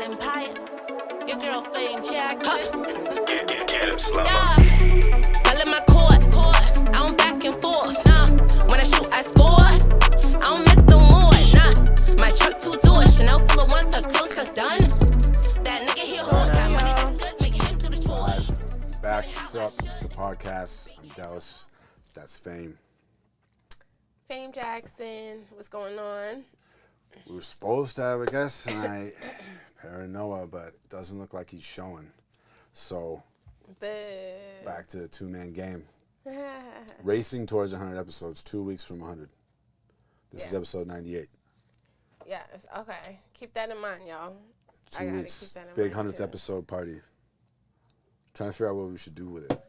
Empire. Your girl Fame Jackson. Get him slow. Yeah. I let my court. I don't back and forth. Nah. When I shoot, I score. I don't miss the one. Nah. My truck 2 doors. Chanel full of ones. Are close to done. That nigga here hold got money that's good. Make him do the chores. Back, what's up? It's the podcast. I'm Dallas. That's Fame. Fame Jackson, what's going on? We were supposed to have a guest tonight, Paranoia, but it doesn't look like he's showing. So, back to the two-man game. Racing towards 100 episodes, 2 weeks from 100. This is episode 98. Yes, okay. Keep that in mind, y'all. 2 weeks, big 100th episode party. Trying to figure out what we should do with it.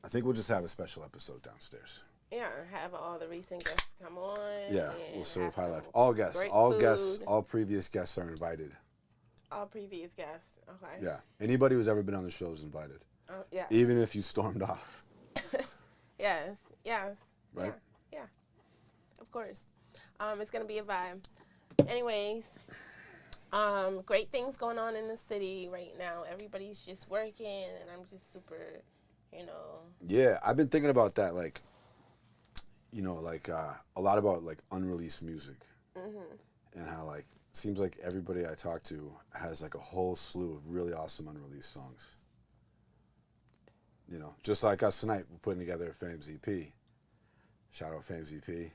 I think we'll just have a special episode downstairs. Yeah, have all the recent guests come on. Yeah, we'll serve high life. All guests, all previous guests are invited. All previous guests, okay. Yeah, anybody who's ever been on the show is invited. Oh, yeah. Even if you stormed off. Yes. Right? Yeah. Of course. It's gonna be a vibe. Anyways, great things going on in the city right now. Everybody's just working, and I'm just super, Yeah, I've been thinking about that, like, a lot about, like, unreleased music. Mm-hmm. And how, like, it seems like everybody I talk to has, like, a whole slew of really awesome unreleased songs. Just like us tonight, we're putting together Fame's EP. Shout out Fame's EP.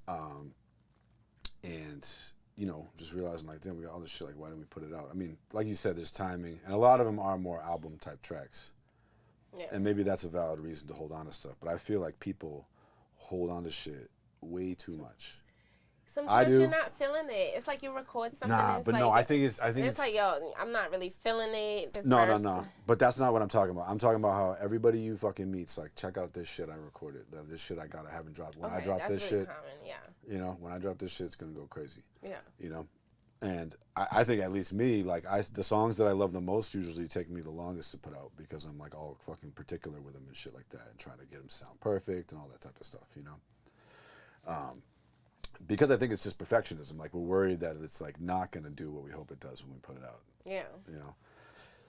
And, just realizing, like, damn, we got all this shit, like, why didn't we put it out? I mean, like you said, there's timing. And a lot of them are more album-type tracks. Yeah. And maybe that's a valid reason to hold on to stuff. But I feel like people hold on to shit way too much. Sometimes you're not feeling it. It's like you record something. Nah, but like, no, I think it's like, yo, I'm not really feeling it. No. But that's not what I'm talking about. I'm talking about how everybody you fucking meet's like, check out this shit I recorded. This shit I haven't dropped. When I drop this really shit, common, yeah. When I drop this shit, it's gonna go crazy. Yeah. And I think at least me, like, the songs that I love the most usually take me the longest to put out because I'm, like, all fucking particular with them and shit like that and trying to get them sound perfect and all that type of stuff, Because I think it's just perfectionism. Like, we're worried that it's, like, not going to do what we hope it does when we put it out. Yeah.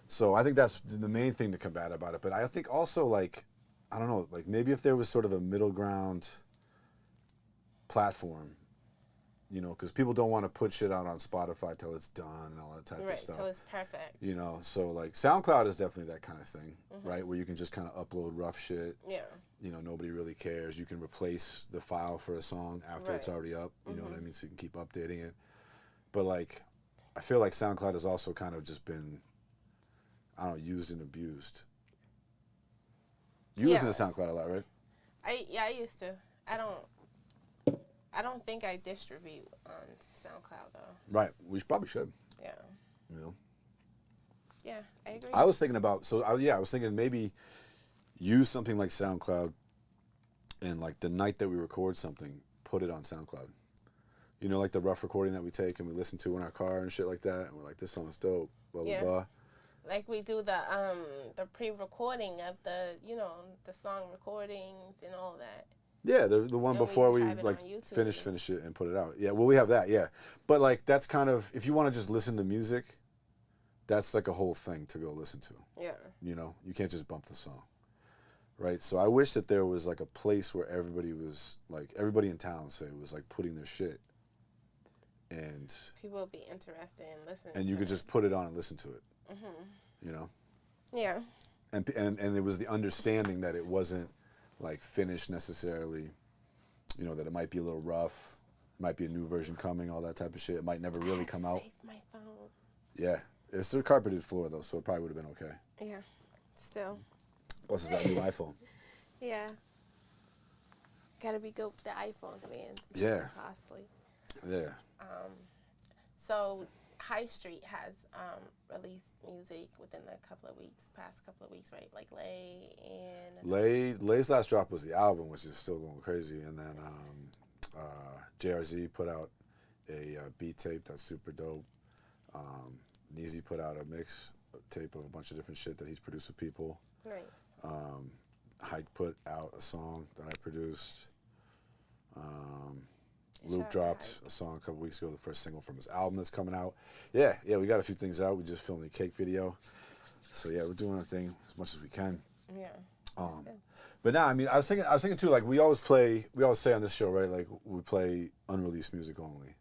So I think that's the main thing to combat about it. But I think also, like, I don't know, like, maybe if there was sort of a middle ground platform, because people don't want to put shit out on Spotify till it's done and all that type of stuff. Right, till it's perfect. So, like, SoundCloud is definitely that kind of thing, right? Where you can just kind of upload rough shit. Yeah. Nobody really cares. You can replace the file for a song after it's already up. You know what I mean? So you can keep updating it. But, like, I feel like SoundCloud has also kind of just been, I don't know, used and abused. You listen to SoundCloud a lot, right? I used to. I don't think I distribute on SoundCloud, though. Right. We probably should. Yeah. Yeah, I agree. I was thinking about, I was thinking maybe use something like SoundCloud and, like, the night that we record something, put it on SoundCloud. Like the rough recording that we take and we listen to in our car and shit like that, and we're like, this song's dope, blah, blah, blah. Like we do the pre-recording of the song recordings and all that. Yeah, the one before we like finish it and put it out. Yeah, well, we have that, yeah. But, like, that's kind of, if you want to just listen to music, that's like a whole thing to go listen to. Yeah. You can't just bump the song, right? So I wish that there was, like, a place where everybody was, like, everybody in town, say, was, like, putting their shit. And people would be interested in listening. And you could just put it on and listen to it. Mm-hmm. Yeah. And it was the understanding that it wasn't, like, finished necessarily, that it might be a little rough, might be a new version coming, all that type of shit. It might never really come out. Save my phone. Yeah, it's a carpeted floor though, so it probably would have been okay. Yeah, still. Plus, it's that new iPhone. Yeah. Gotta be good with the iPhones, man. Yeah. Costly. Yeah. So High Street has released music within the past couple of weeks, right? Like Lay's last drop was the album, which is still going crazy, and then JRZ put out a beat tape that's super dope. Neezy put out a mix tape of a bunch of different shit that he's produced with people. Nice. Hike put out a song that I produced. Luke dropped a song a couple weeks ago, the first single from his album that's coming out. Yeah, we got a few things out. We just filmed a cake video. So yeah, we're doing our thing as much as we can. Yeah. But now, I mean, I was thinking too, like we always say on this show, right? Like we play unreleased music only,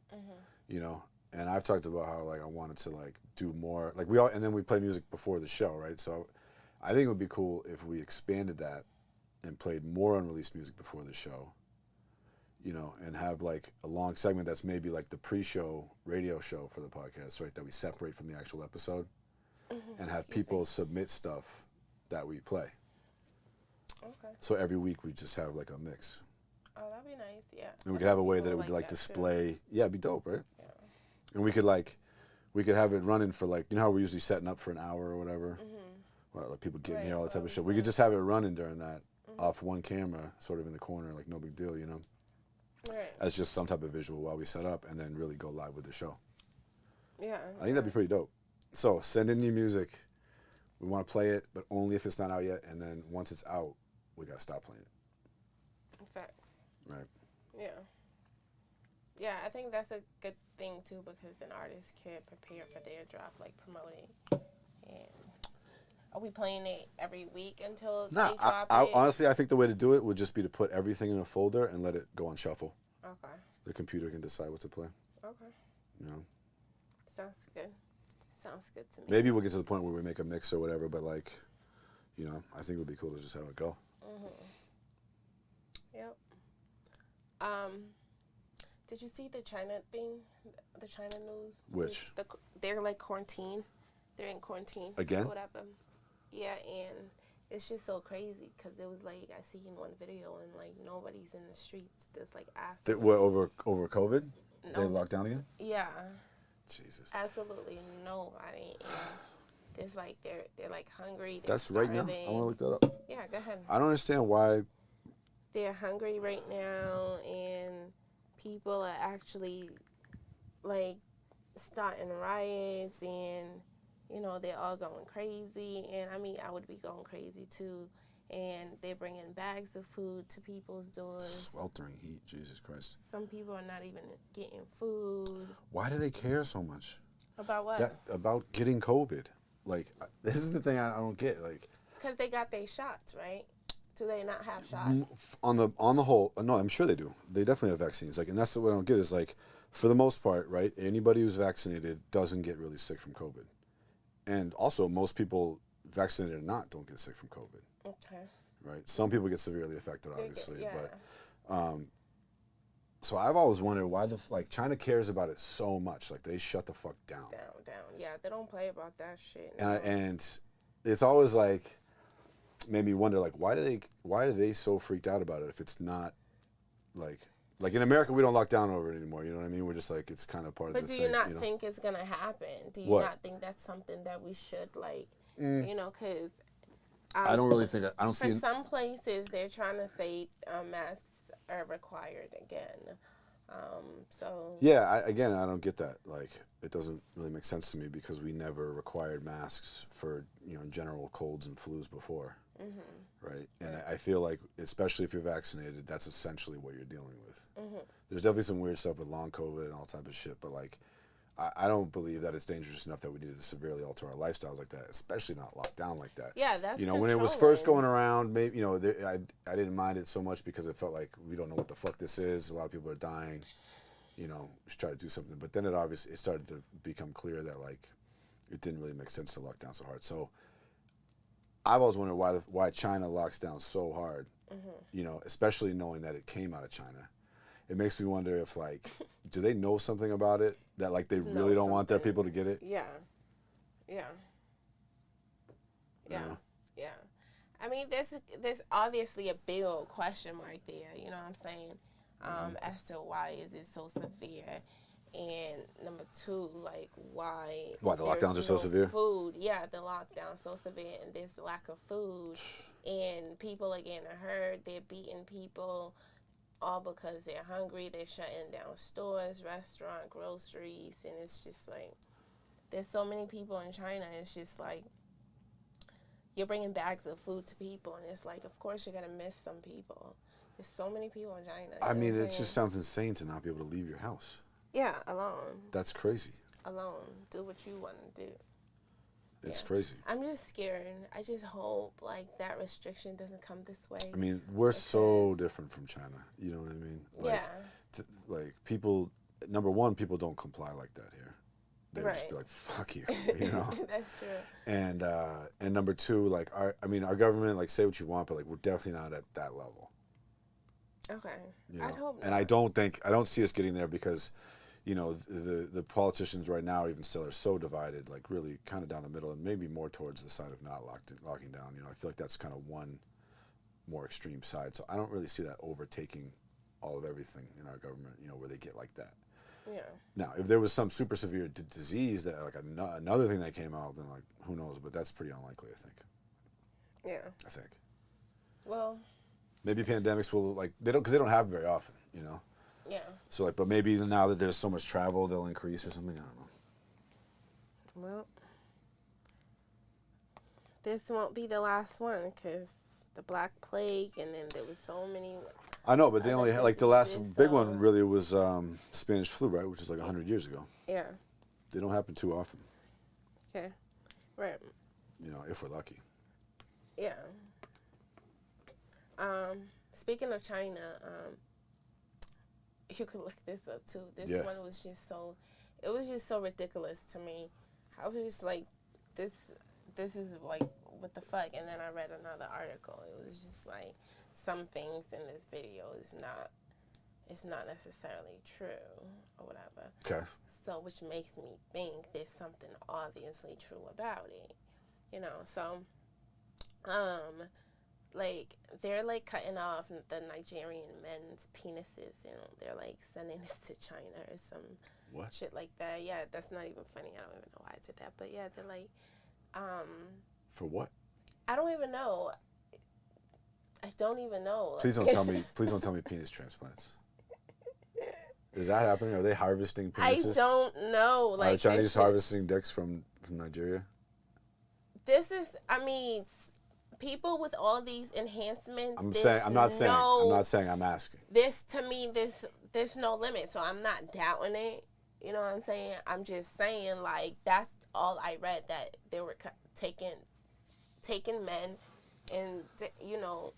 you know. And I've talked about how like I wanted to like do more, like and then we play music before the show, right? So I think it would be cool if we expanded that and played more unreleased music before the show, you know, and have like a long segment that's maybe like the pre-show radio show for the podcast, right? That we separate from the actual episode, and have people submit stuff that we play. Okay. So every week we just have like a mix. Oh, that'd be nice, yeah. And we could have a way that it would like display. Too. Yeah, it'd be dope, right? Yeah. And we could have it running for like, you know how we're usually setting up for an hour or whatever? Well, like people getting here, all that type of shit. We could just have it running during that off one camera, sort of in the corner, like no big deal, you know? Right. As just some type of visual while we set up and then really go live with the show. Yeah. I think that'd be pretty dope. So send in your music. We want to play it, but only if it's not out yet. And then once it's out, we got to stop playing it. Facts. Right. Yeah. Yeah, I think that's a good thing, too, because then artists can prepare for their drop, like promoting. And are we playing it every week until they drop it? Honestly, I think the way to do it would just be to put everything in a folder and let it go on shuffle. Okay. The computer can decide what to play. Okay. You know? Sounds good. Sounds good to me. Maybe we'll get to the point where we make a mix or whatever, but like, you know, I think it would be cool to just have it go. Yep. Did you see the China thing? The China news? Which? They're like quarantine. They're in quarantine. Again? Or whatever. Yeah, and it's just so crazy because it was like, I seen one video and like nobody's in the streets. There's like absolutely. What, over COVID? No. They locked down again? Yeah. Jesus. Absolutely nobody. And there's like, they're like hungry. That's right now? I want to look that up. Yeah, go ahead. I don't understand why. They're hungry right now, and people are actually like starting riots, and you know they're all going crazy. And I mean, I would be going crazy too. And they're bringing bags of food to people's doors. Sweltering heat, Jesus Christ. Some people are not even getting food. Why do they care so much? About what? About getting COVID. Like, this is the thing I don't get. Like, because they got their shots, right? Do they not have shots? On the whole, no, I'm sure they do. They definitely have vaccines. Like, and that's what I don't get is like, for the most part, right? Anybody who's vaccinated doesn't get really sick from COVID, and also most people, vaccinated or not, don't get sick from COVID. Okay. Right. Some people get severely affected, obviously, yeah. but so I've always wondered why China cares about it so much. Like they shut the fuck down. Down. Yeah, they don't play about that shit. No. And it's always like made me wonder like why are they so freaked out about it if it's not like in America we don't lock down over it anymore. You know what I mean? We're just like it's kind of part of the thing. But do you not think it's gonna happen? Do you not think that's something that we should you know, because I don't really think I don't see. For some places, they're trying to say masks are required again. So yeah, I don't get that. Like, it doesn't really make sense to me because we never required masks for general colds and flus before, right? And I feel like, especially if you're vaccinated, that's essentially what you're dealing with. There's definitely some weird stuff with long COVID and all type of shit, but like. I don't believe that it's dangerous enough that we need to severely alter our lifestyles like that, especially not locked down like that. Yeah, that's when it was first going around, maybe I didn't mind it so much because it felt like we don't know what the fuck this is. A lot of people are dying. Just try to do something, but then it started to become clear that like it didn't really make sense to lock down so hard. So I've always wondered why China locks down so hard. Especially knowing that it came out of China. It makes me wonder if like, do they know something about it that like they really don't want their people to get it? Yeah. I mean, there's obviously a big old question mark there. You know what I'm saying? As to why is it so severe, and number two, like why the lockdowns are so severe? Food, yeah, the lockdown's so severe, and there's lack of food, and people are getting hurt. They're beating people. All because they're hungry. They're shutting down stores, restaurant, groceries, and it's just like there's so many people in China. It's just like you're bringing bags of food to people, and it's like, of course you're gonna miss some people. There's so many people in China. I mean, it just sounds insane to not be able to leave your house. Yeah, alone. That's crazy. Alone. Do what you want to do. It's crazy. I'm just scared. I just hope, like, that restriction doesn't come this way. I mean, we're so different from China. You know what I mean? Like, like, people, number one, people don't comply like that here. They would just be like, fuck you, you know? That's true. And number two, like, our government, like, say what you want, but, like, we're definitely not at that level. Okay. You know? I'd hope not. And I don't see us getting there because, you know, the politicians right now even still are so divided, like really kind of down the middle and maybe more towards the side of not locking down. You know, I feel like that's kind of one more extreme side. So I don't really see that overtaking all of everything in our government, you know, where they get like that. Yeah. Now, if there was some super severe disease that, like, another thing that came out, then, like, who knows? But that's pretty unlikely, I think. Yeah. I think. Well. Maybe pandemics will, like, because they don't happen very often, you know? Yeah. So, like, but maybe now that there's so much travel, they'll increase or something. I don't know. Well, this won't be the last one because the Black Plague, and then there was so many. I know, but they only had, like, the last big one really was Spanish flu, right? Which is like 100 years ago. Yeah. They don't happen too often. Okay. Right. You know, if we're lucky. Yeah. Speaking of China, you could look this up too. This one was just so, it was just so ridiculous to me. I was just like, this is like, what the fuck? And then I read another article. It was just like, some things in this video is not necessarily true or whatever. Okay. So, which makes me think there's something obviously true about it. You know, so, like, they're, like, cutting off the Nigerian men's penises, you know. They're, like, sending this to China or some shit like that. Yeah, that's not even funny. I don't even know why I did that. But, yeah, they're, like, For what? I don't even know. I don't even know. Please don't tell me. Please don't tell me penis transplants. Is that happening? Are they harvesting penises? I don't know. Like, are the Chinese harvesting dicks from Nigeria? This is, I mean, people with all these enhancements. I'm not saying. I'm asking. This, to me, there's no limit. So I'm not doubting it. You know what I'm saying? I'm just saying, like, that's all I read, that they were taking men and, you know,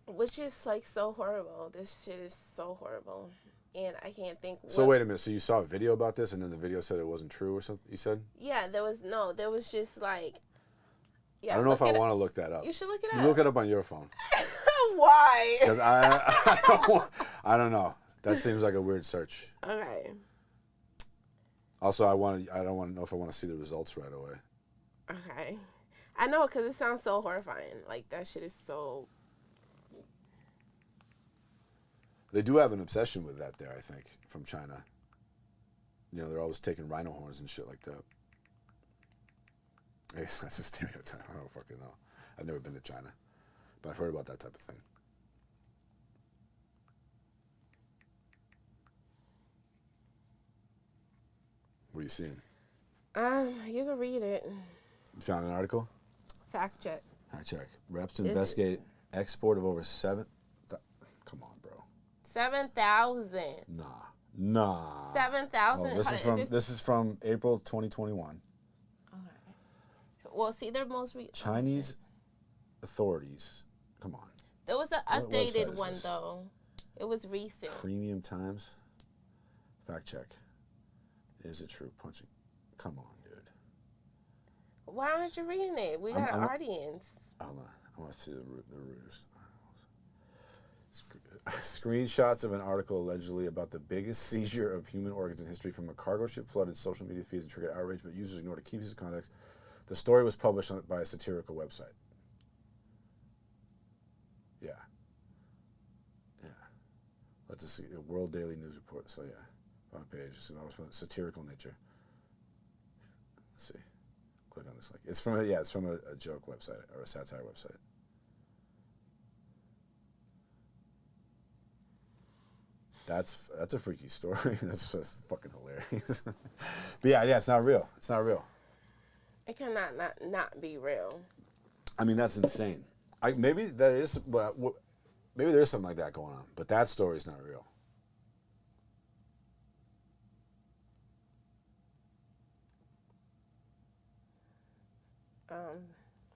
which is, like, so horrible. This shit is so horrible. And I can't think. So wait a minute. So you saw a video about this, and then the video said it wasn't true or something? You said? Yeah, there was just, like. Yeah, I don't know if I want to look that up. You should look it up. You look it up on your phone. Why? Because I don't know. That seems like a weird search. Okay. Also, I don't want to know if I want to see the results right away. Okay. I know, because it sounds so horrifying. Like, that shit is so. They do have an obsession with that there, I think, from China. You know, they're always taking rhino horns and shit like that. I guess that's a stereotype. I don't fucking know. I've never been to China, but I've heard about that type of thing. What are you seeing? You can read it. You found an article? Fact check. Fact check. Reps investigate export of over 7. Come on, bro. 7,000. Nah. 7,000. Oh, this is from April 2021. Okay. Well, see, they're most Chinese authorities. Come on. There was an updated one though. It was recent. Premium Times. Fact check. Is it true? Punching. Come on, dude. Why aren't you reading it? We got an audience. I'm gonna see the Reuters. Screenshots of an article allegedly about the biggest seizure of human organs in history from a cargo ship flooded social media feeds and triggered outrage, but users ignored key pieces of context. The story was published by a satirical website. Yeah. Let's just see. A World Daily News Report. So, yeah. Front page. So, satirical nature. Let's see. Click on this link. It's from a joke website or a satire website. That's a freaky story. That's fucking hilarious. But yeah, it's not real. It's not real. It cannot not be real. I mean, that's insane. Maybe that is, but maybe there's something like that going on, but that story's not real.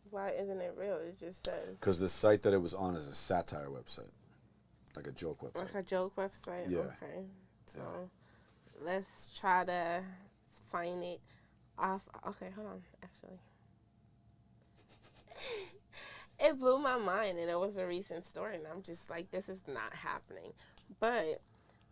Why isn't it real? It just says. Because the site that it was on is a satire website, like a joke website. Like a joke website? Yeah. Okay. So let's try to find it off. Okay, hold on, actually. It blew my mind, and it was a recent story, and I'm just like, this is not happening. But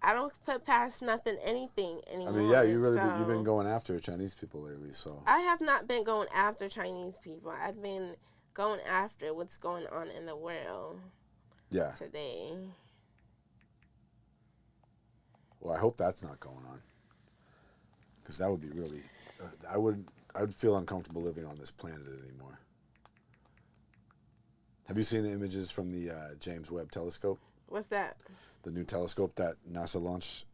I don't put past anything anymore. I mean, yeah, you've been going after Chinese people lately, so. I have not been going after Chinese people. I've been going after what's going on in the world today. Well, I hope that's not going on, because that would be really. I would feel uncomfortable living on this planet anymore. Have you seen the images from the James Webb Telescope? What's that? The new telescope that NASA launched.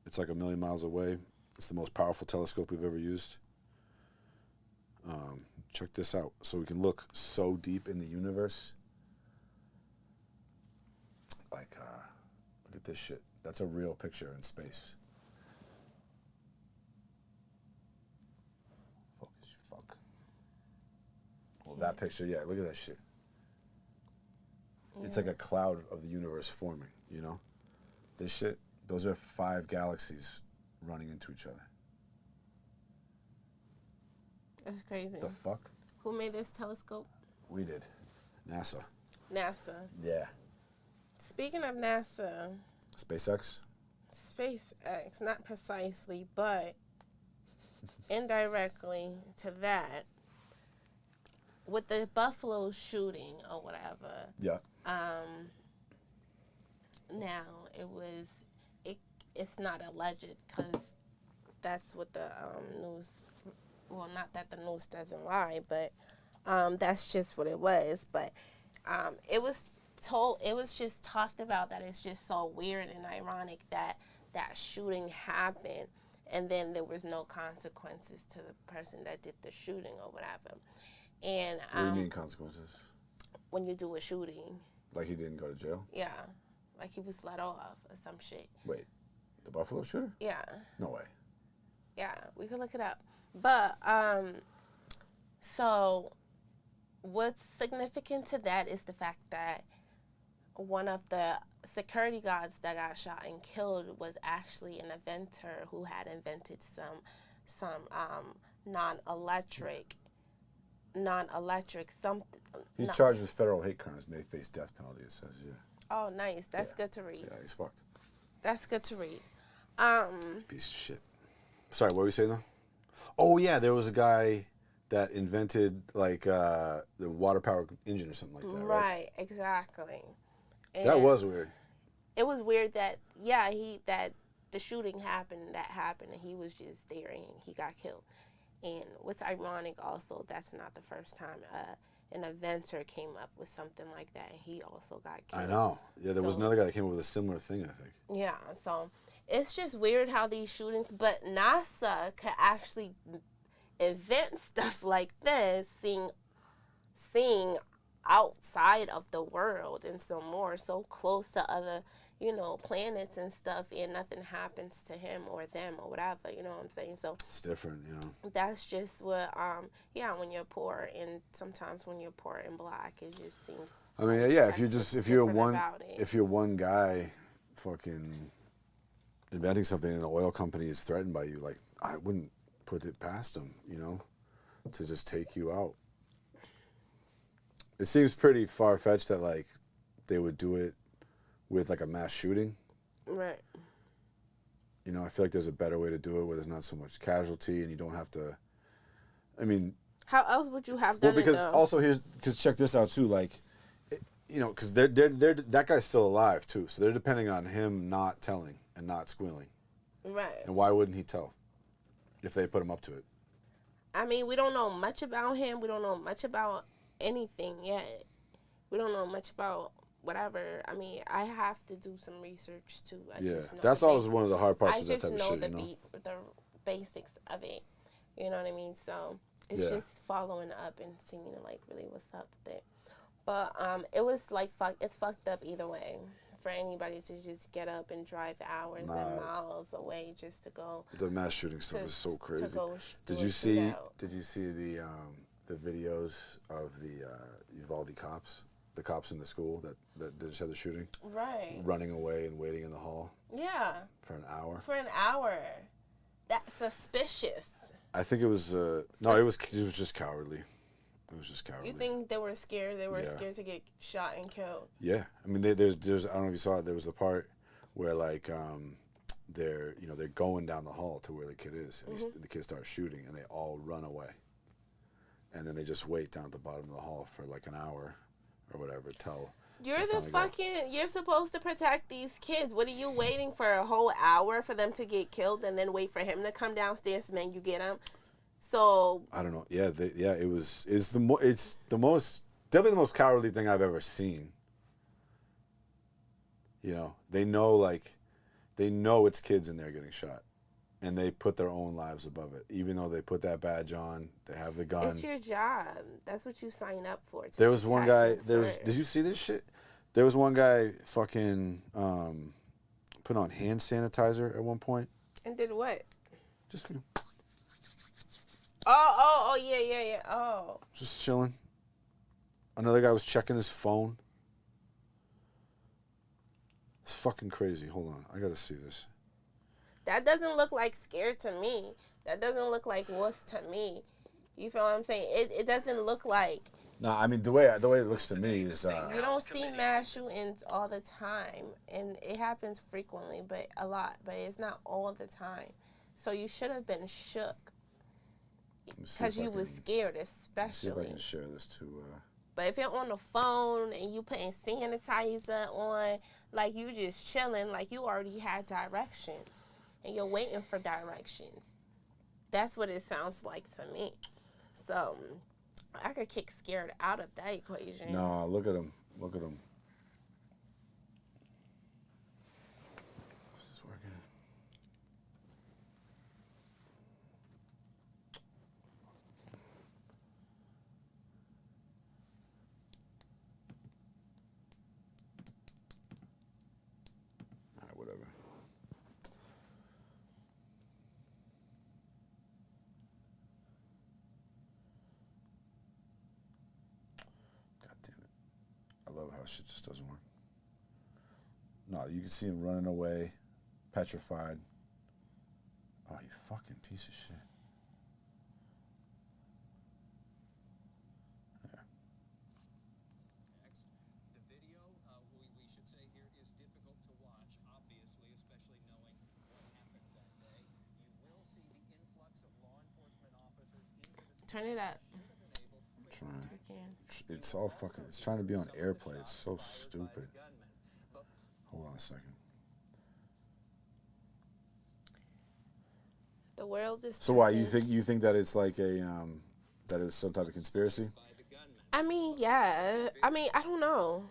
It's like 1 million miles away. It's the most powerful telescope we've ever used. Check this out. So we can look so deep in the universe. Like, look at this shit. That's a real picture in space. Focus, you fuck. Well, that picture, yeah, look at that shit. It's like a cloud of the universe forming, you know? This shit, those are 5 galaxies running into each other. That's crazy. The fuck? Who made this telescope? We did. NASA. NASA. Yeah. Speaking of NASA. SpaceX? SpaceX, not precisely, but indirectly to that, with the Buffalo shooting or whatever. Yeah. Now it's not alleged because that's what the news. Well, not that the news doesn't lie, but that's just what it was. But it was just talked about that it's just so weird and ironic that that shooting happened, and then there was no consequences to the person that did the shooting or whatever. And what do you mean consequences? When you do a shooting. Like he didn't go to jail? Yeah. Like he was let off or some shit. Wait, the Buffalo shooter? Yeah. No way. Yeah, we could look it up. But, so what's significant to that is the fact that one of the security guards that got shot and killed was actually an inventor who had invented some non-electric something. He's charged with federal hate crimes, may face death penalty, it says, yeah. Oh, nice. That's good to read. Yeah, he's fucked. That's good to read. Piece of shit. Sorry, what were you saying now? Oh, yeah, there was a guy that invented, like, the water-powered engine or something like that, right? Right, exactly. And that was weird. It was weird that, that the shooting happened, and he was just there, and he got killed. And what's ironic also, that's not the first time an inventor came up with something like that, and he also got killed. I know. Yeah, there was another guy that came up with a similar thing, I think. Yeah, so it's just weird how these shootings, but NASA could actually invent stuff like this, seeing outside of the world and so more, so close to other, planets and stuff, and nothing happens to him or them or whatever, you know what I'm saying? So it's different, that's just what, when you're poor, and sometimes when you're poor and black, it just seems. I mean, yeah, if you're one guy, fucking inventing something and an oil company is threatened by you, like, I wouldn't put it past them, to just take you out. It seems pretty far-fetched that, like, they would do it with, like, a mass shooting. Right. I feel like there's a better way to do it where there's not so much casualty and you don't have to, I mean. How else would you have done it, because also because check this out, too, like, because that guy's still alive, too, so they're depending on him not telling and not squealing. Right. And why wouldn't he tell if they put him up to it? I mean, we don't know much about him. We don't know much about anything yet. We don't know much about whatever. I mean, I have to do some research too. That's always one of the hard parts of that type of shit. I just know the basics of it. You know what I mean? So it's just following up and seeing like really what's up with it. But it was like it's fucked up either way for anybody to just get up and drive hours and miles away just to go. The mass shooting stuff is so crazy. Did you see the videos of the Uvalde cops? The cops in the school that just had the shooting? Right. Running away and waiting in the hall? Yeah. For an hour? For an hour. That's suspicious. I think it was, no, it was just cowardly. It was just cowardly. You think they were scared? They were scared to get shot and killed? Yeah. I mean, there's I don't know if you saw it, there was a part where, like, they're going down the hall to where the kid is, and the kid starts shooting, and they all run away. And then they just wait down at the bottom of the hall for, like, an hour or whatever, you're supposed to protect these kids. What are you waiting for a whole hour for them to get killed and then wait for him to come downstairs and then you get him? So I don't know. Yeah, it's definitely the most cowardly thing I've ever seen. You know, they know it's kids in there getting shot, and they put their own lives above it. Even though they put that badge on, they have the gun. It's your job. That's what you sign up for. There was one guy. Did you see this shit? There was one guy fucking put on hand sanitizer at one point. And did what? Just Yeah. Oh. Just chilling. Another guy was checking his phone. It's fucking crazy. Hold on, I gotta see this. That doesn't look like scared to me. That doesn't look like wuss to me. You feel what I'm saying? It doesn't look like. No, I mean the way it looks to me is. You don't see mass shootings all the time, and it happens frequently, but a lot. But it's not all the time. So you should have been shook because you was scared, especially. See if I can share this too. But if you're on the phone and you putting sanitizer on, like you just chilling, like you already had directions. And you're waiting for directions. That's what it sounds like to me. So, I could kick scared out of that equation. No, look at him. Look at him. Is this working? All right, whatever. I love how shit just doesn't work. No, you can see him running away, petrified. Oh, you fucking piece of shit. There. Next, the video, we should say here, is difficult to watch, obviously, especially knowing what happened that day. You will see the influx of law enforcement officers into the... Turn it up. It's all fucking. It's trying to be on airplay. It's so stupid. Hold on a second. The world is. So why you think that it's like a that it's some type of conspiracy? I mean, yeah. I mean, I don't know.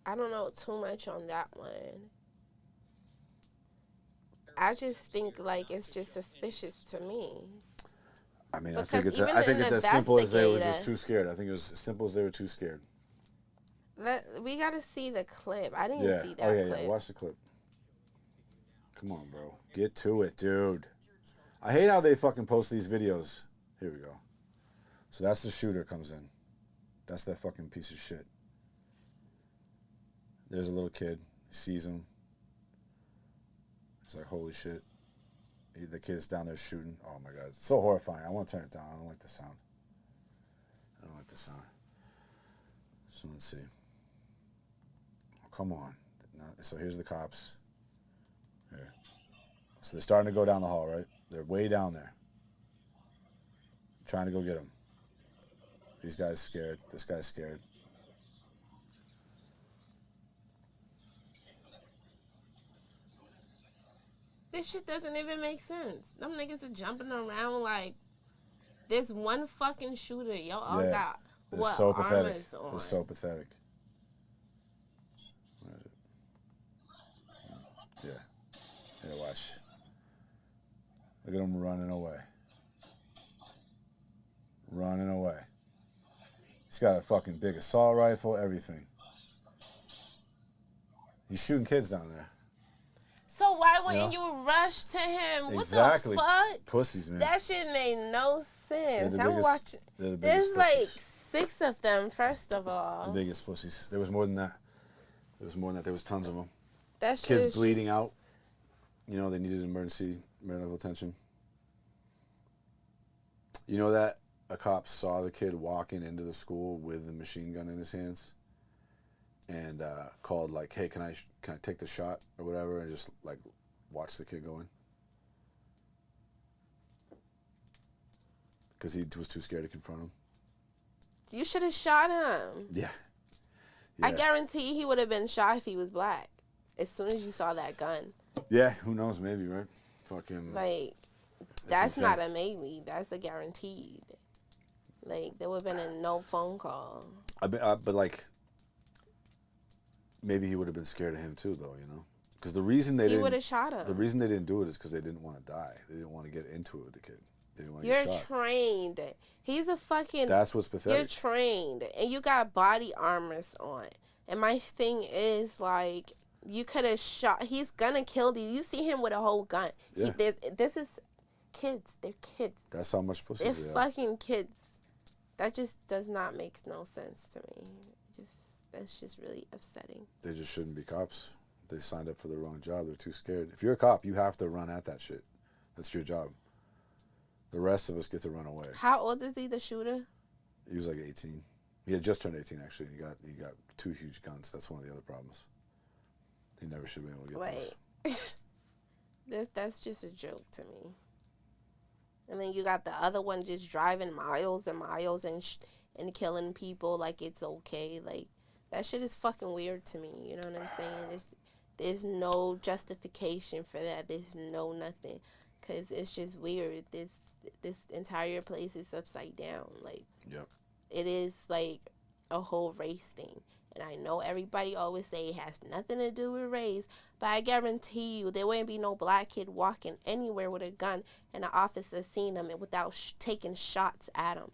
I don't know too much on that one. I just think like it's just suspicious to me. I mean, I think it's as simple as they were just too scared. I think it was as simple as they were too scared. We got to see the clip. I didn't see that clip. Yeah. Watch the clip. Come on, bro. Get to it, dude. I hate how they fucking post these videos. Here we go. So that's the shooter comes in. That's that fucking piece of shit. There's a little kid. He sees him. He's like, holy shit. The kid's down there shooting. Oh my God. It's so horrifying. I want to turn it down. I don't like the sound. So let's see. Oh, come on. So here's the cops. Here. So they're starting to go down the hall, right? They're way down there. Trying to go get him. These guys scared. This guy's scared. This shit doesn't even make sense. Them niggas are jumping around like there's one fucking shooter. Y'all all got what so pathetic. armors on. They're so pathetic. Where is it? Yeah, watch. Look at them running away. He's got a fucking big assault rifle, everything. He's shooting kids down there. So why wouldn't you rush to him? Exactly. What the fuck? Pussies, man. That shit made no sense. I'm watching. They're the There's biggest like pussies. 6 of them, first of all. The biggest pussies. There was more than that. There was tons of them. That shit Kids is bleeding out. You know, they needed emergency medical attention. You know that a cop saw the kid walking into the school with a machine gun in his hands and called like, hey, can I take the shot or whatever, and just like watch the kid go in? Because he was too scared to confront him. You should have shot him. Yeah. I guarantee he would have been shot if he was black. As soon as you saw that gun. Yeah, who knows? Maybe, right? Fucking. Like, that's not a maybe. That's a guaranteed. Like, there would have been a no phone call. But like, maybe he would have been scared of him too, though. You know, because the reason they he would have shot him. The reason they didn't do it is because they didn't want to die. They didn't want to get into it with the kid. They didn't want to get shot. You're trained. He's a fucking. That's what's pathetic. You're trained, and you got body armors on. And my thing is, like, you could have shot. He's gonna kill you. You see him with a whole gun. Yeah. This is kids. They're kids. That's how much pussy They're they have. fucking kids. That just does not make no sense to me. That's just really upsetting. They just shouldn't be cops. They signed up for the wrong job. They're too scared. If you're a cop, you have to run at that shit. That's your job. The rest of us get to run away. How old is he, the shooter? He was like 18. He had just turned 18, actually. He got 2 huge guns. That's one of the other problems. He never should have been able to get those. That's just a joke to me. And then you got the other one just driving miles and miles and killing people like it's okay. Like, that shit is fucking weird to me. You know what I'm saying? There's no justification for that. There's no nothing. Because it's just weird. This entire place is upside down. Like, yep. It is like a whole race thing. And I know everybody always say it has nothing to do with race, but I guarantee you there wouldn't be no black kid walking anywhere with a gun and an officer seeing him without taking shots at him.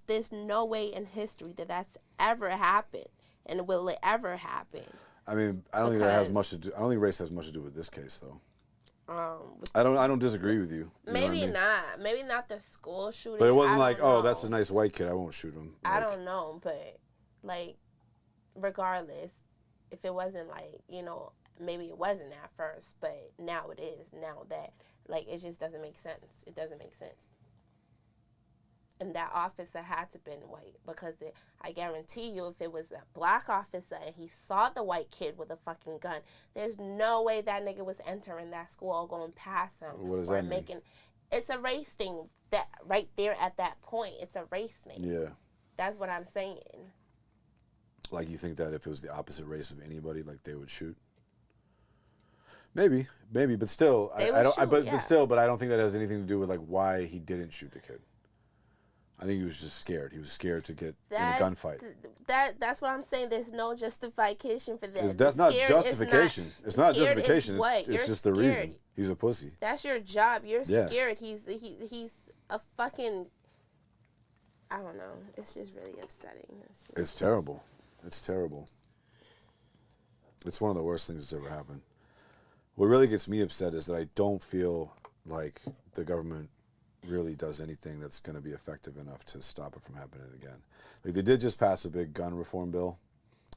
There's no way in history that's ever happened, and will it ever happen? I mean, I don't think that has much to do. I don't think race has much to do with this case, though. I don't disagree with you. Maybe not. Maybe not the school shooting. But it wasn't like, oh, that's a nice white kid, I won't shoot him. I don't know, but like, regardless, if it wasn't like, you know, maybe it wasn't at first, but now it is. Now that, like, it just doesn't make sense. It doesn't make sense. And that officer had to have been white, because I guarantee you, if it was a black officer and he saw the white kid with a fucking gun, there's no way that nigga was entering that school or going past him. What does that mean? It's a race thing. That right there at that point, it's a race thing. Yeah. That's what I'm saying. Like, you think that if it was the opposite race of anybody, like, they would shoot? Maybe, but still, I don't think that has anything to do with like why he didn't shoot the kid. I think he was just scared. He was scared to get in a gunfight. That's what I'm saying. There's no justification for that. That's not justification. It's not justification. It's just the reason. He's a pussy. That's your job. You're scared. He's a fucking. I don't know. It's just really upsetting. It's terrible. It's terrible. It's one of the worst things that's ever happened. What really gets me upset is that I don't feel like the government really does anything that's going to be effective enough to stop it from happening again. Like, they did just pass a big gun reform bill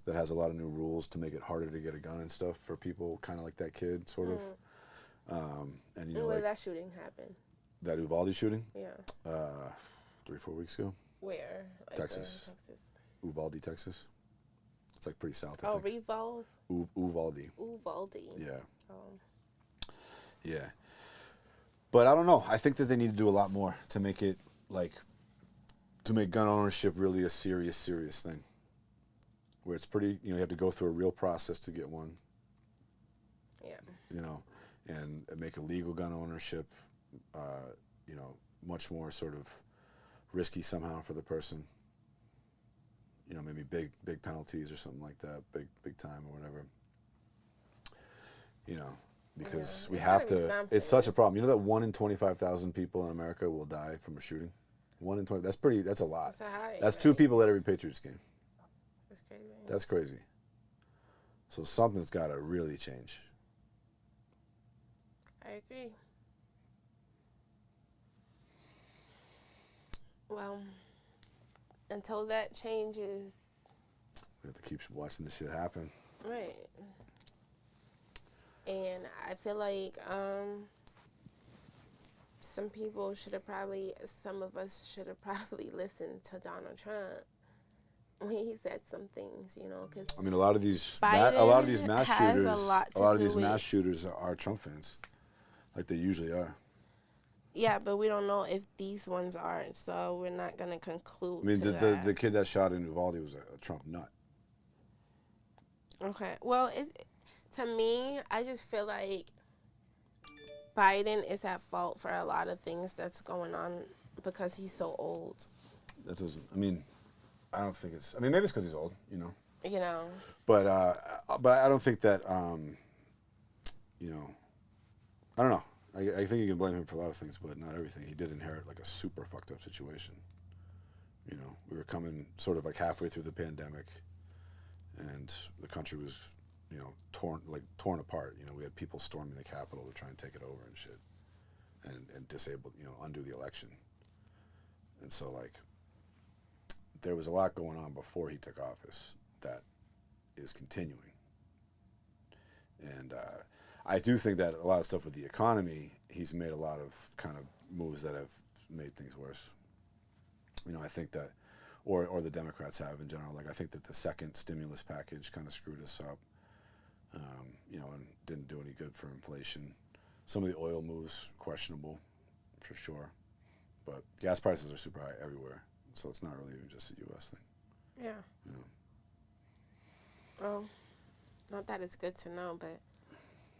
that has a lot of new rules to make it harder to get a gun and stuff for people kind of like that kid, sort of. And you know, where like that shooting happened? That Uvalde shooting? Yeah. 3-4 weeks ago. Where? Like Texas. Uvalde, Texas. It's like pretty south, I think. Revolve? Uvalde. Uvalde. Yeah. Yeah. But I don't know. I think that they need to do a lot more to make it, like, to make gun ownership really a serious, serious thing. Where it's pretty, you know, you have to go through a real process to get one. Yeah. You know, and make illegal gun ownership, you know, much more sort of risky somehow for the person. You know, maybe big penalties or something like that, big time or whatever. You know, because we have to. It's such a problem. You know that 1 in 25,000 people in America will die from a shooting. 1 in 20. That's a lot. That's a high, That's right? 2 people at every Patriots game. That's crazy. That's crazy. So something's got to really change. I agree. Well, until that changes, We have to keep watching this shit happen. right. And I feel like some of us should have probably listened to Donald Trump when he said some things, you know, because I mean, a lot of these Biden mass has shooters, a lot to a lot of do these with- mass shooters are Trump fans, like they usually are. yeah, but we don't know if these ones aren't, so we're not gonna conclude. I mean, to the that. kid that shot in Uvalde was a Trump nut. Okay. Well, to me, I just feel like Biden is at fault for a lot of things that's going on because he's so old. That doesn't. I mean, I don't think it's. I mean, maybe it's because he's old, you know. You know. But I don't think that. You know, I don't know. I think you can blame him for a lot of things, but not everything. He did inherit like a super fucked up situation. You know, we were coming sort of like halfway through the pandemic, and the country was, you know, torn apart. You know, we had people storming the Capitol to try and take it over and shit, and disable, you know, undo the election. And so like, there was a lot going on before he took office that is continuing. And I do think that a lot of stuff with the economy, he's made a lot of kind of moves that have made things worse. You know, I think that, or the Democrats have in general. Like, I think that the second stimulus package kind of screwed us up, you know, and didn't do any good for inflation. Some of the oil moves, questionable, for sure. But gas prices are super high everywhere, so it's not really even just a U.S. thing. Yeah. You know? Well, not that it's good to know, but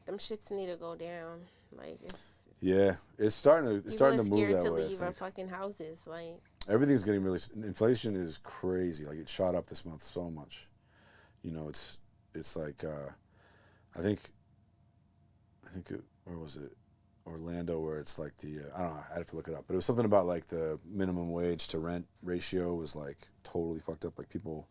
them shits need to go down. Like, Yeah, it's starting to move people are that scared to way. I leave our think. fucking houses. Like, Everything's getting really. Inflation is crazy. Like, it shot up this month so much. You know, it's like I think where was it? Orlando, where it's like the I don't know. I have to look it up, but it was something about like the minimum wage to rent ratio was like totally fucked up. Like people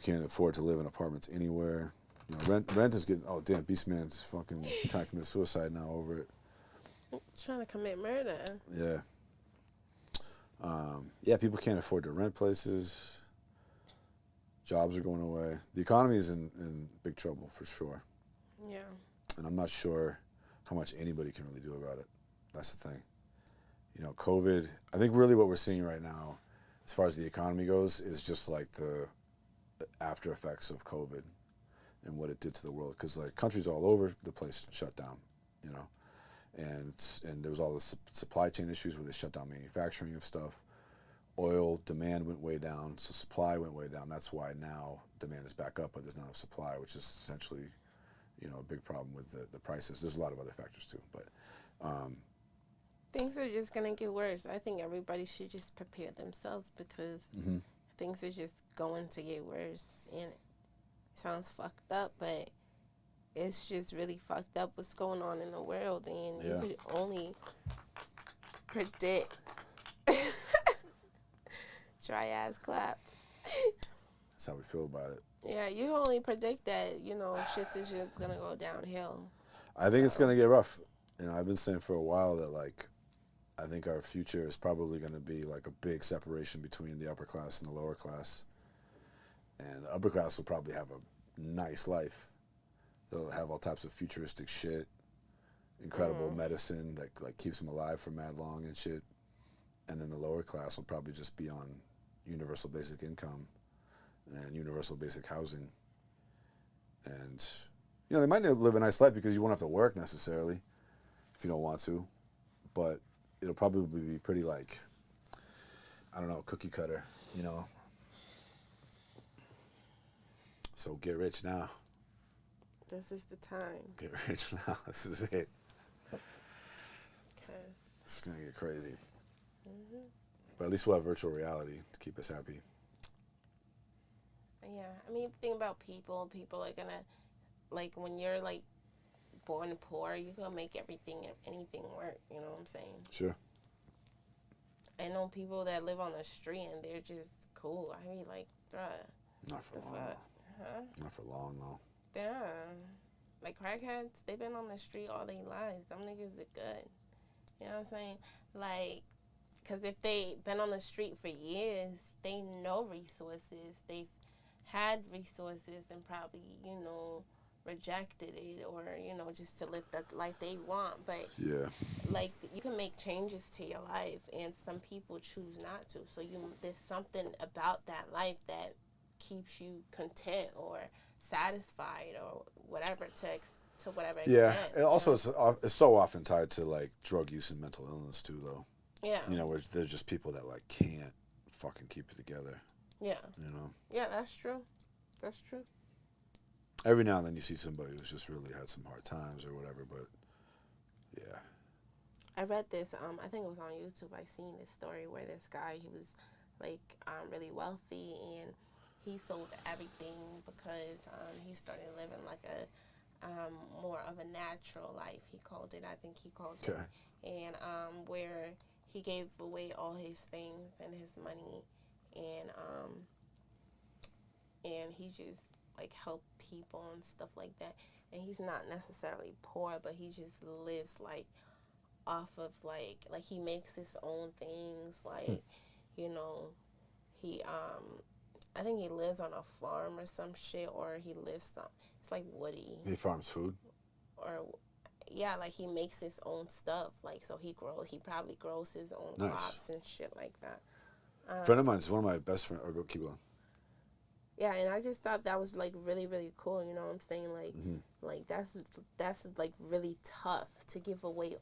can't afford to live in apartments anywhere. You know, rent is getting. Oh damn, Beastman's fucking trying to commit suicide now over it. trying to commit murder. Yeah. Yeah, people can't afford to rent places. Jobs are going away. The economy is in big trouble for sure. Yeah. And I'm not sure how much anybody can really do about it. That's the thing. You know, COVID, I think really what we're seeing right now, as far as the economy goes, is just like the after effects of COVID and what it did to the world. Because like countries all over the place shut down, you know. And there was all the supply chain issues where they shut down manufacturing of stuff. Oil demand went way down, so supply went way down. That's why now demand is back up, but there's not enough supply, which is essentially, you know, a big problem with the prices. There's a lot of other factors too, but Things are just going to get worse. I think everybody should just prepare themselves because things are just going to get worse. And it sounds fucked up, but it's just really fucked up what's going on in the world. And you could only predict. Dry ass clapped. that's how we feel about it. Yeah, you only predict that, you know, shit's going to go downhill. I think it's going to get rough. You know, I've been saying for a while that, like, I think our future is probably going to be, like, a big separation between the upper class and the lower class. And the upper class will probably have a nice life. They'll have all types of futuristic shit, incredible medicine that, like, keeps them alive for mad long and shit. And then the lower class will probably just be on universal basic income and universal basic housing. And, you know, they might live a nice life because you won't have to work necessarily if you don't want to. But it'll probably be pretty, like, I don't know, cookie cutter, you know. So get rich now. This is the time. Get rich now. This is it. 'Cause It's going to get crazy. But at least we'll have virtual reality to keep us happy. yeah, I mean, think about people are going to, like, when you're, like, born poor, you're going to make anything work, you know what I'm saying? Sure. I know people that live on the street and they're just cool. I mean, like, bruh. Not for long. Huh? Not for long, though. Yeah. Like, crackheads, they've been on the street all their lives. Them niggas are good. You know what I'm saying? Like, because if they been on the street for years, they know resources. They've had resources and probably, you know, rejected it or, you know, just to live the life they want. But, Yeah. like, you can make changes to your life, and some people choose not to. So there's something about that life that keeps you content or satisfied or whatever to whatever extent. Yeah. And also, it's so often tied to, like, drug use and mental illness, too, though. Yeah. You know, where there's just people that, like, can't fucking keep it together. Yeah. You know? Yeah, that's true. That's true. Every now and then you see somebody who's just really had some hard times or whatever, but, yeah. I read this, I think it was on YouTube. I seen this story where this guy, he was, like, really wealthy, and he sold everything because he started living like a more of a natural life. He called it. I think he called it. And where he gave away all his things and his money, and he just like helped people and stuff like that. And he's not necessarily poor, but he just lives like off of like he makes his own things. Like you know, he I think he lives on a farm or some shit, or he lives it's like woody. He farms food? Or, yeah, like he makes his own stuff. Like, so he probably grows his own Nice. crops and shit like that. A friend of mine is one of my best friends. Or go keep going. Yeah, and I just thought that was like really, really cool. You know what I'm saying? Like, like that's like really tough to give away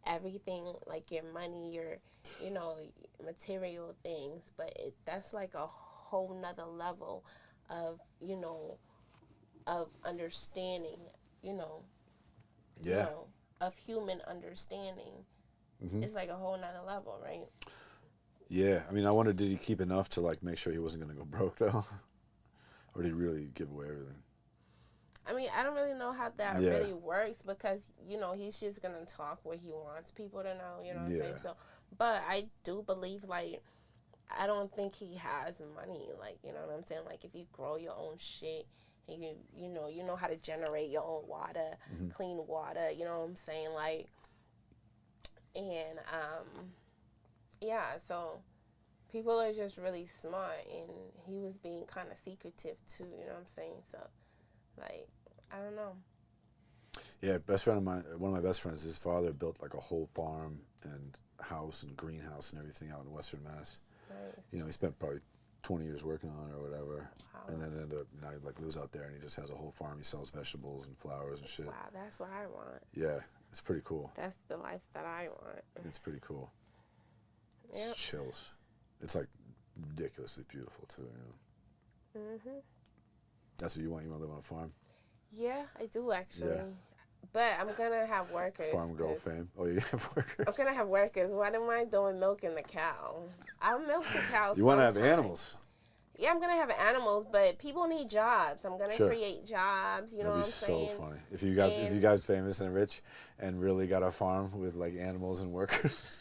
everything, like your money, your, you know, material things. But that's like a whole nother level of, you know, of understanding, you know, Yeah. you know, of human understanding. It's like a whole nother level, right? Yeah. I mean, I wonder, did he keep enough to, like, make sure he wasn't going to go broke, though? Or did he really give away everything? I mean, I don't really know how that Yeah. really works because, you know, he's just going to talk what he wants people to know, you know what I'm saying? So, but I do believe, like, I don't think he has money, like, you know what I'm saying? Like, if you grow your own shit and you know how to generate your own water, clean water, you know what I'm saying? Like, and, yeah, so people are just really smart, and he was being kind of secretive, too, you know what I'm saying? So, like, I don't know. Yeah, best friend of mine, one of my best friends, his father built, like, a whole farm and house and greenhouse and everything out in Western Mass. Nice. You know, he spent probably 20 years working on it or whatever. Wow. And then ended up, now he, like, lives out there and he just has a whole farm. He sells vegetables and flowers and shit. Wow, that's what I want. Yeah, it's pretty cool. That's the life that I want. It's pretty cool. Yep. It's chills. It's, like, ridiculously beautiful, too, you know? That's what you want? You want to live on a farm? Yeah, I do, actually. Yeah. But I'm going to have workers. Farm girl 'cause fame. Oh, you have workers? I'm going to have workers. What am I doing milking the cow? I'll milk the cow You want to have sometime. animals? Yeah, I'm going to have animals, but people need jobs. I'm going to Sure. create jobs, you know That'd what be I'm so saying? funny. If you guys famous and rich and really got a farm with, like, animals and workers.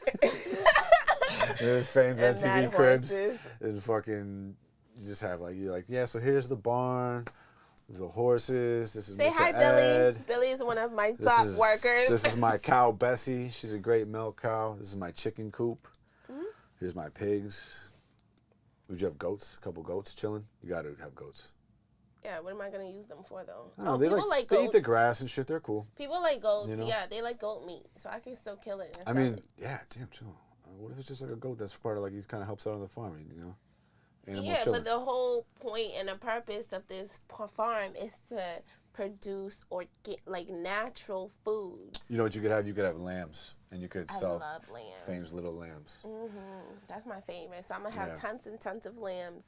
There's famed And MTV mad cribs. horses. And fucking, you just have, like, you're like, yeah, so here's the barn, the horses, this is Say Mr. hi, Ed. Billy. Billy is one of my This top is- workers. This is my cow, Bessie. She's a great milk cow. This is my chicken coop. Mm-hmm. Here's my pigs. Would you have goats? A couple goats chilling? You got to have goats. Yeah, what am I going to use them for, though? I don't know, People like they goats. eat the grass and shit. They're cool. People like goats. You know? Yeah, they like goat meat, so I can still kill it. And I sell mean, it. yeah, damn, chill. What if it's just like a goat that's part of, like, he kind of helps out on the farm, you know? Animal Yeah, chilling. but the whole point and the purpose of this farm is to produce or get like natural foods. You know what you could have? You could have lambs, and you could I sell love lambs. Fame's little lambs. That's my favorite. So I'm gonna have Yeah. tons and tons of lambs,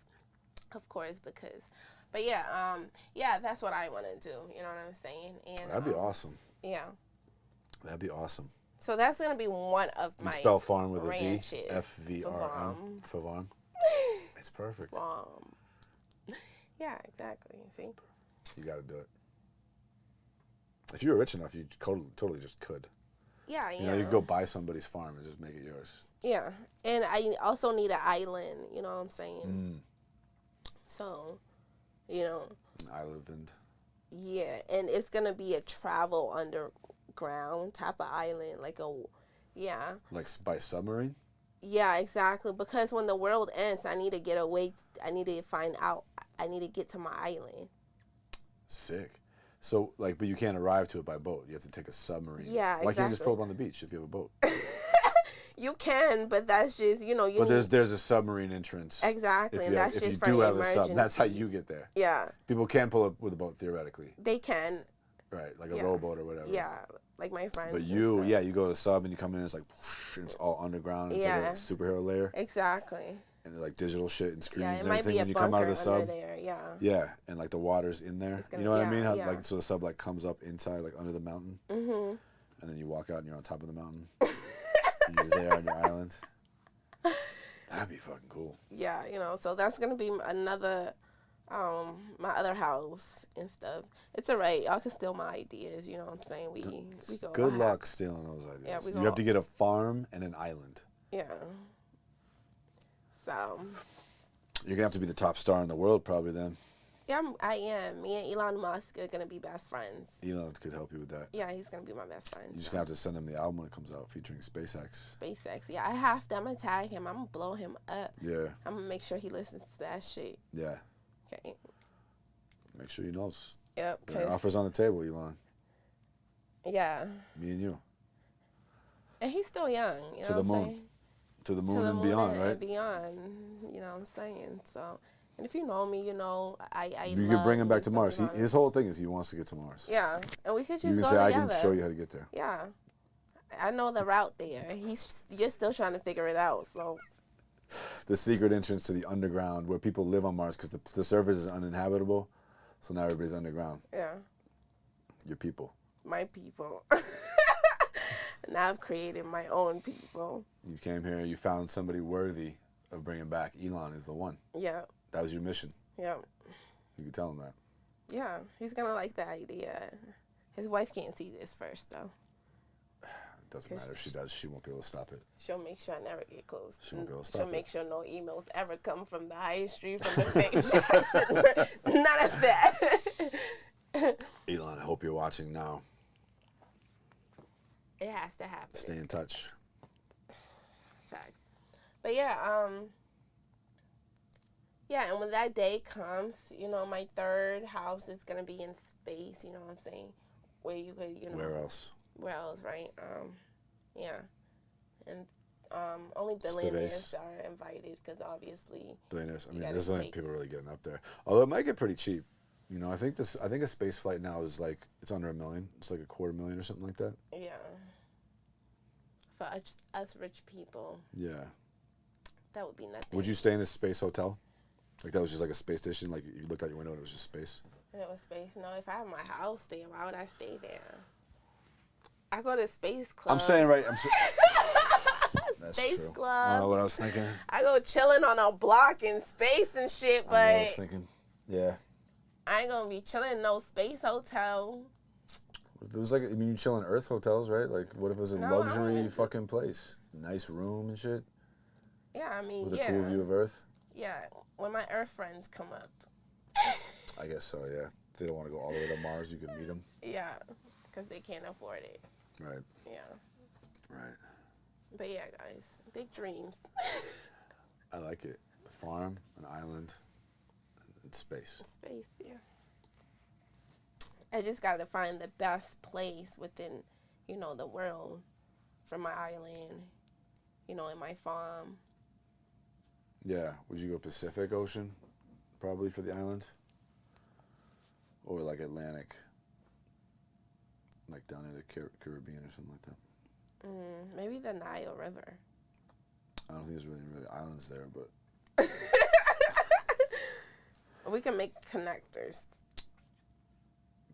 of course, because. But yeah, that's what I want to do. You know what I'm saying? And That'd be awesome. Yeah. That'd be awesome. So that's gonna be one of You my spell farm with ranches. a V. F-V-R-M. Farm. It's perfect. farm. Yeah, exactly. See. You got to do it. If you were rich enough, you totally just could. Yeah, You know, you could go buy somebody's farm and just make it yours. Yeah, and I also need an island. You know what I'm saying? So, you know. Island. Yeah, and it's gonna be a travel underground type of island, like yeah. Like by submarine? Yeah, exactly. Because when the world ends, I need to get away. I need to find out. I need to get to my island. Sick. So, like, but you can't arrive to it by boat. You have to take a submarine. Yeah, Why can't you just exactly. pull up on the beach if you have a boat? You can, but that's just, you know, But there's a submarine entrance. Exactly, and that's just for if you do have a emergency. sub, that's how you get there. Yeah. People can pull up with a boat theoretically. They can. Right, like a rowboat or whatever. Yeah, like my friends. But you go to sub and you come in and it's like, whoosh, and it's all underground. It's like a superhero layer. Exactly. And they're like digital shit and screens Yeah, it and might everything be a when you come out of the bunker sub. under there, yeah. Yeah, and like the water's in there. Gonna, you know what I mean? How, yeah. like so the sub like comes up inside, like under the mountain. And then you walk out and you're on top of the mountain. And you're there on your island. That'd be fucking cool. Yeah, you know, so that's gonna be another, my other house and stuff. It's alright. Y'all can steal my ideas. You know what I'm saying? We go. Good luck stealing those ideas. Yeah, you have to get a farm and an island. Yeah. So. You're gonna have to be the top star in the world probably then. Yeah, I am. Me and Elon Musk are gonna be best friends. Elon could help you with that. Yeah, he's gonna be my best friend. You're just gonna have to send him the album when it comes out featuring SpaceX. SpaceX. Yeah, I have to. I'm gonna tag him. I'm gonna blow him up. Yeah. I'm gonna make sure he listens to that shit. Yeah. Okay. Make sure he knows. Yep. Yeah, offers on the table, Elon. Yeah. Me and you. And he's still young. You know To the what I'm moon. saying? To the moon and beyond, and right? Beyond. You know what I'm saying? So, and if you know me, you know I You could bring him back to stuff Mars. about His whole thing is he wants to get to Mars. Yeah, and we could You just can go say, I together. can show you how to get there. Yeah, I know the route there. You're still trying to figure it out. So The secret entrance to the underground where people live on Mars because the surface is uninhabitable. So now everybody's underground. yeah, Your people. my people. Now I've created my own people. You came here, you found somebody worthy of bringing back. Elon is the one. Yeah, That was your mission. yeah, You could tell him that. yeah. He's gonna like the idea. His wife can't see this first though. It doesn't matter if she does. She won't be able to stop it. She'll make sure I never get close. She won't be able to stop She'll it. make sure no emails ever come from the high street, from the vape shops. None of that. Elon, I hope you're watching now. It has to happen. Stay in touch. Facts. But yeah, yeah, and when that day comes, you know, my third house is gonna be in space, you know what I'm saying? Where you could, you know. Where else? Where else, right? Yeah. And only billionaires are invited because obviously. Billionaires. I you mean, gotta there's like take- people really getting up there. Although it might get pretty cheap. You know, I think a space flight now is like, it's under $1 million. It's like $250,000 or something like that. Yeah. For us rich people, Yeah. that would be nothing. Would you stay in a space hotel? Like that was just like a space station? Like you looked out your window and it was just space? And it was space. No, if I have my house there, why would I stay there? I go to space clubs. I'm saying right. That's Space true. clubs. I don't know what I was thinking. I go chilling on a block in space and shit, I know what I was but thinking. Yeah. I ain't gonna be chilling in no space hotel. It was like, I mean, you chill in Earth hotels, right? Like, what if it was a No, I luxury wouldn't. fucking place? Nice room and shit? Yeah, I mean, With a yeah. cool view of Earth? Yeah, when my Earth friends come up. I guess so, yeah. They don't want to go all the way to Mars. You can meet them. Yeah, because they can't afford it. Right, Yeah. right. But yeah, guys, big dreams. I like it. A farm, an island, and space. Space, yeah. I just gotta find the best place within, you know, the world for my island, you know, and my farm. Yeah. Would you go Pacific Ocean? Probably for the island? Or like Atlantic? Like down near the Caribbean or something like that? Maybe the Nile River. I don't think there's really islands there, but We can make connectors.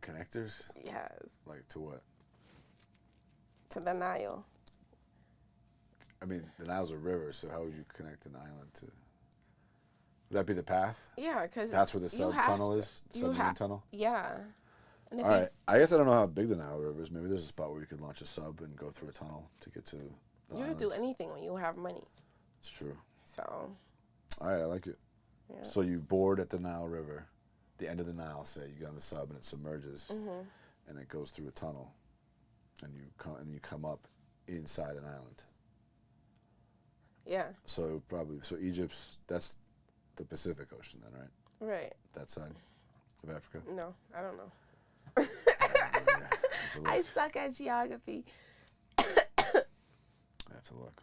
connectors? Yes, Like to what? to the Nile. I mean, the Nile's a river, so how would you connect an island to? Would that be the path? Yeah, because That's where the sub-tunnel is? The submarine tunnel? Yeah. And if All right. I guess I don't know how big the Nile River is. Maybe there's a spot where you could launch a sub and go through a tunnel to get to You could do anything when you have money. It's true. So. All right, I like it. Yeah. So you board at the Nile River, the end of the Nile. Say you get on the sub and it submerges, and it goes through a tunnel, and you come up inside an island. Yeah. So Egypt's, that's the Pacific Ocean then, right? Right. That side of Africa? No, I don't know. Yeah, I suck at geography. I have to look.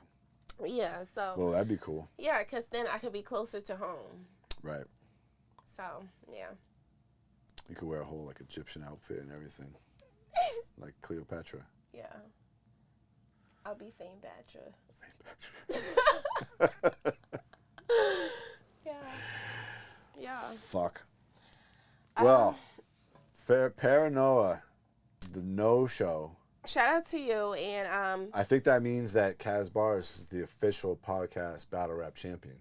Yeah, so. Well, that'd be cool. Yeah, because then I could be closer to home. Right. So, yeah. You could wear a whole, like, Egyptian outfit and everything. Like Cleopatra. Yeah. I'll be Fame Batra. Yeah. Yeah. Fuck. Well, Paranoia, the no-show. Shout out to you, and I think that means that Kaz Bars is the official podcast battle rap champion.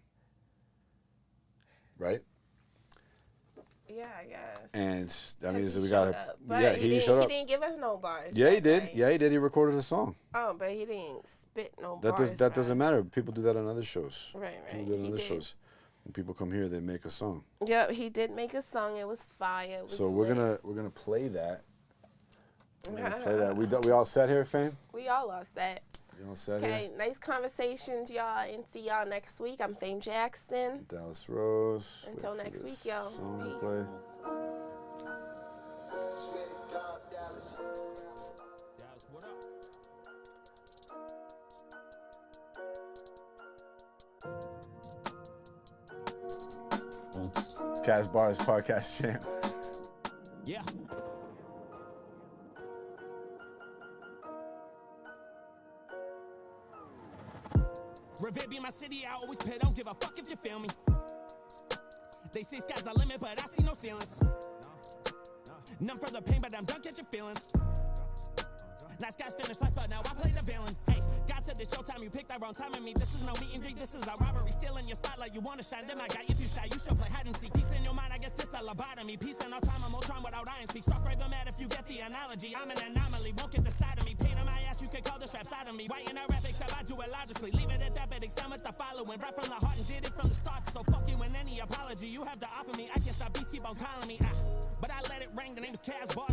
Right? yeah, I guess. And that means that He we got showed to... up. But Yeah, he showed up. didn't give us no bars. Yeah, he that did. day. Yeah, he did. He recorded a song. Oh, but he didn't spit no That bars. that doesn't matter. People do that on other shows. Right, People right. do that on He other did. shows. When people come here, they make a song. Yep, he did make a song. It was fire. It was So lit. we're gonna play that. We're gonna play that. We all set here, fam? We all lost that. You all set here? Okay, nice conversations, y'all, and see y'all next week. I'm Fame Jackson. Dallas Rose. Until Wait for next this week, y'all. song to Peace. play. Dallas, what up? Kaz Bars podcast champ. Yeah. Revere be my city, I always pay, don't give a fuck if you feel me. They say sky's the limit, but I see no ceilings. None for the pain, but I'm done catching feelings. Nice guys finish life, but now I play the villain. Hey, God said it's showtime, you picked the wrong time in me. This is no meet and greet, this is a robbery. Stealing your spotlight, you wanna shine, then I got you too shy. You should play hide and seek. Peace in your mind, I guess this a lobotomy. Peace in all time, I'm Ultron without iron speak. Stalk Raven mad if you get the analogy. I'm an anomaly, won't get the side of me. Pain on my ass, you can call this rap side of me. Writing a rap, except I do it logically. Leave it at that, but extend with the following. Rap from the heart and did it from the start. So fuck you and any apology you have to offer me. I can't stop beats, keep on calling me. But I let it ring, the name is Kaz Bars.